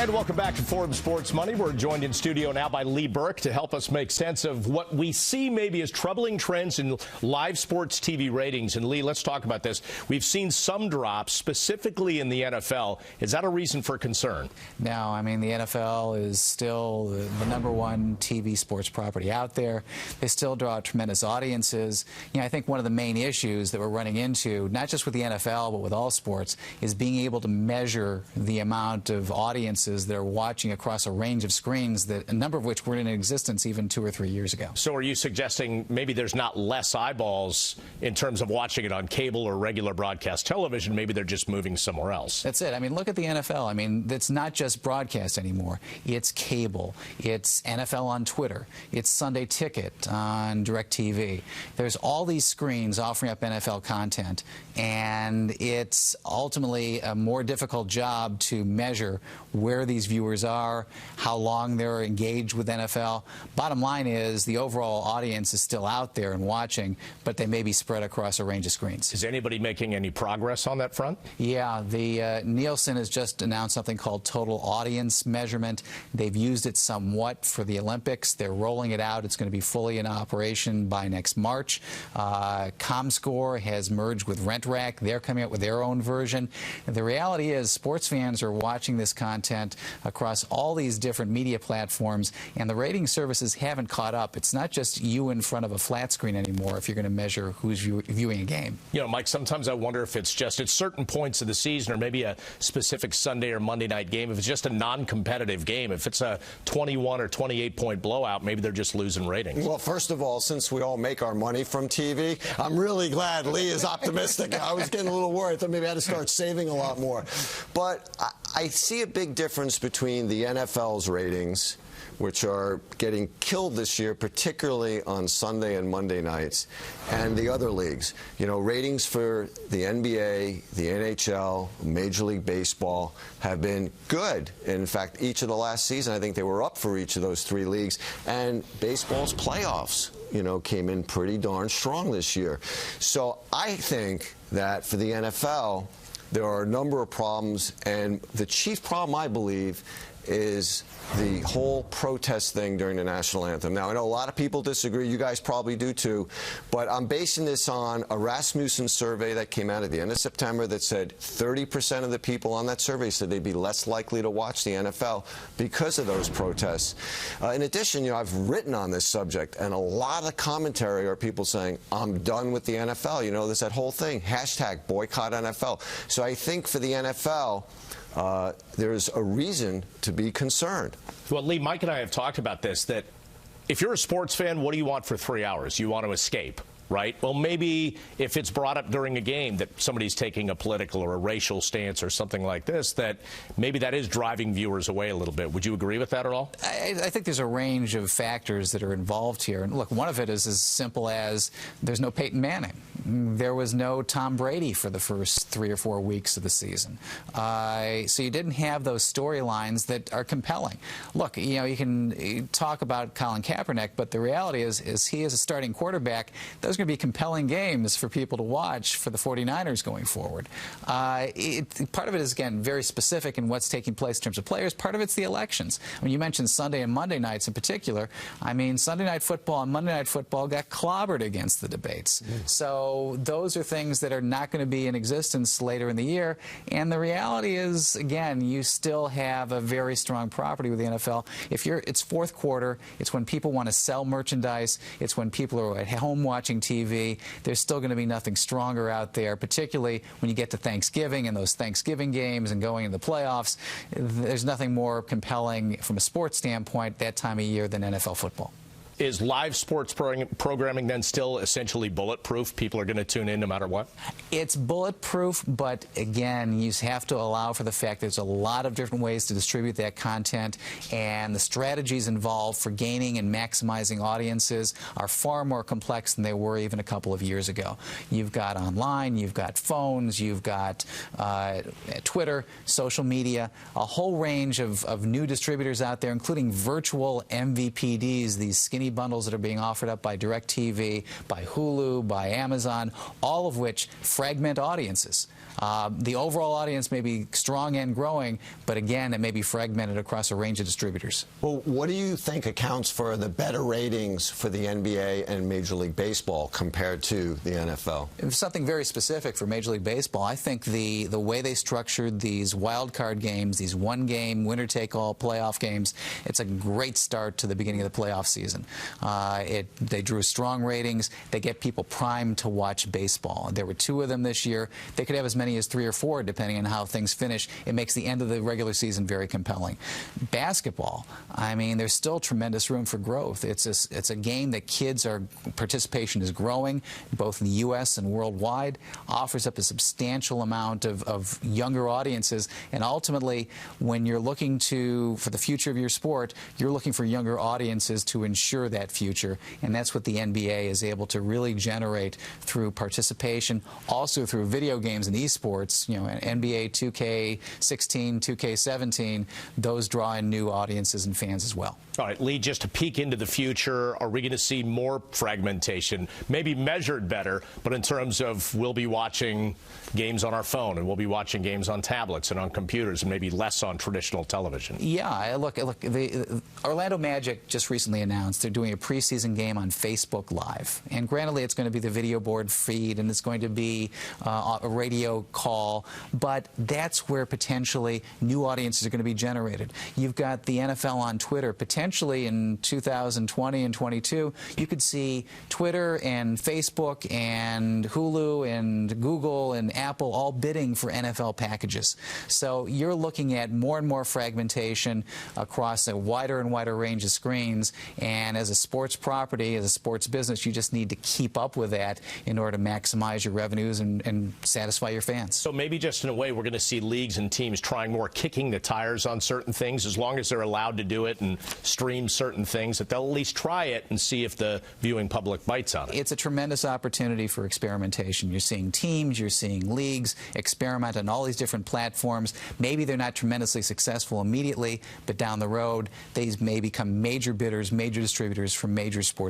And welcome back to Forbes Sports Money. We're joined in studio now by Lee Burke to help us make sense of what we see maybe as troubling trends in live sports TV ratings. And Lee, let's talk about this. We've seen some drops, specifically in the NFL. Is that a reason for concern? No, I mean, the NFL is still the #1 TV sports property out there. They still draw tremendous audiences. You know, I think one of the main issues that we're running into, not just with the NFL, but with all sports, is being able to measure the amount of audiences that are watching across a range of screens, that a number of which were in existence even 2 or 3 years ago. So are you suggesting maybe there's not less eyeballs in terms of watching it on cable or regular broadcast television? Maybe they're just moving somewhere else. That's it. I mean, look at the NFL. I mean, it's not just broadcast anymore. It's cable. It's NFL on Twitter. It's Sunday Ticket on DirecTV. There's all these screens offering up NFL content, and it's ultimately a more difficult job to measure where these viewers are, how long they're engaged with NFL. Bottom line is the overall audience is still out there and watching, but they may be spread across a range of screens. Is anybody making any progress on that front? Yeah, the Nielsen has just announced something called total audience measurement. They've used it somewhat for the Olympics. They're rolling it out. It's going to be fully in operation by next March. ComScore has merged with RentRack. They're coming out with their own version. The reality is sports fans are watching this content across all these different media platforms, and the rating services haven't caught up. It's not just you in front of a flat screen anymore if you're going to measure who's viewing a game. You know, Mike, sometimes I wonder if it's just at certain points of the season or maybe a specific Sunday or Monday night game, if it's just a non-competitive game, if it's a 21 or 28-point blowout, maybe they're just losing ratings. Well, first of all, since we all make our money from TV, I'm really glad Lee is optimistic. I was getting a little worried. I thought maybe I had to start saving a lot more. But I see a big difference between the NFL's ratings, which are getting killed this year, particularly on Sunday and Monday nights, and the other leagues. You know, ratings for the NBA, the NHL, Major League Baseball have been good. In fact, each of the last season, I think they were up for each of those 3 leagues. And baseball's playoffs, you know, came in pretty darn strong this year. So I think that for the NFL, there are a number of problems, and the chief problem, I believe, is the whole protest thing during the national anthem. Now, I know a lot of people disagree. You guys probably do too. But I'm basing this on a Rasmussen survey that came out at the end of September that said 30% of the people on that survey said they'd be less likely to watch the NFL because of those protests. In addition, you know, I've written on this subject, and a lot of the commentary are people saying, I'm done with the NFL. You know, there's that whole thing, hashtag boycott NFL. So I think for the NFL, there's a reason to be concerned. Well, Lee, Mike and I have talked about this, that if you're a sports fan, what do you want for 3 hours? You want to escape, right? Well, maybe if it's brought up during a game that somebody's taking a political or a racial stance or something like this, that maybe that is driving viewers away a little bit. Would you agree with that at all? I think there's a range of factors that are involved here. And look, one of it is as simple as there's no Peyton Manning. There was no Tom Brady for the first 3 or 4 weeks of the season. So you didn't have those storylines that are compelling. Look, you know, you can talk about Colin Kaepernick, but the reality is he is a starting quarterback. Those are going to be compelling games for people to watch for the 49ers going forward. Part of it is, again, very specific in what's taking place in terms of players. Part of it's the elections. When you mentioned Sunday and Monday nights in particular, I mean, Sunday Night Football and Monday Night Football got clobbered against the debates. So those are things that are not going to be in existence later in the year. And the reality is, again, you still have a very strong property with the NFL. It's fourth quarter. It's when people want to sell merchandise. It's when people are at home watching TV. There's still going to be nothing stronger out there, particularly when you get to Thanksgiving and those Thanksgiving games and going into the playoffs. There's nothing more compelling from a sports standpoint that time of year than NFL football. Is live sports programming then still essentially bulletproof? People are going to tune in no matter what? It's bulletproof, but again, you have to allow for the fact there's a lot of different ways to distribute that content, and the strategies involved for gaining and maximizing audiences are far more complex than they were even a couple of years ago. You've got online, you've got phones, you've got Twitter, social media, a whole range of new distributors out there, including virtual MVPDs, these skinny bundles that are being offered up by DirecTV, by Hulu, by Amazon, all of which fragment audiences. The overall audience may be strong and growing, but again, it may be fragmented across a range of distributors. Well, what do you think accounts for the better ratings for the NBA and Major League Baseball compared to the NFL? It was something very specific for Major League Baseball. I think the way they structured these wild card games, these one-game, winner-take-all playoff games, it's a great start to the beginning of the playoff season. They drew strong ratings. They get people primed to watch baseball. There were 2 of them this year. They could have as many as 3 or 4, depending on how things finish. It makes the end of the regular season very compelling. Basketball, I mean, there's still tremendous room for growth. It's a game that participation is growing, both in the U.S. and worldwide, offers up a substantial amount of younger audiences, and ultimately, when you're looking for the future of your sport, you're looking for younger audiences to ensure that future, and that's what the NBA is able to really generate through participation, also through video games and esports. You know, NBA 2K16, 2K17, those draw in new audiences and fans as well. All right, Lee, just to peek into the future, are we going to see more fragmentation, maybe measured better, but in terms of we'll be watching games on our phone and we'll be watching games on tablets and on computers and maybe less on traditional television? Yeah, look, the Orlando Magic just recently announced they're doing a preseason game on Facebook Live. And granted, it's going to be the video board feed and it's going to be a radio call, but that's where potentially new audiences are going to be generated. You've got the NFL on Twitter. Potentially in 2020 and 22, you could see Twitter and Facebook and Hulu and Google and Apple all bidding for NFL packages. So you're looking at more and more fragmentation across a wider and wider range of screens, and as a sports property, as a sports business, you just need to keep up with that in order to maximize your revenues and satisfy your fans. So maybe just in a way we're going to see leagues and teams trying more kicking the tires on certain things, as long as they're allowed to do it and stream certain things, that they'll at least try it and see if the viewing public bites on it. It's a tremendous opportunity for experimentation. You're seeing teams, you're seeing leagues experiment on all these different platforms. Maybe they're not tremendously successful immediately, but down the road, they may become major bidders, major distributors for major sports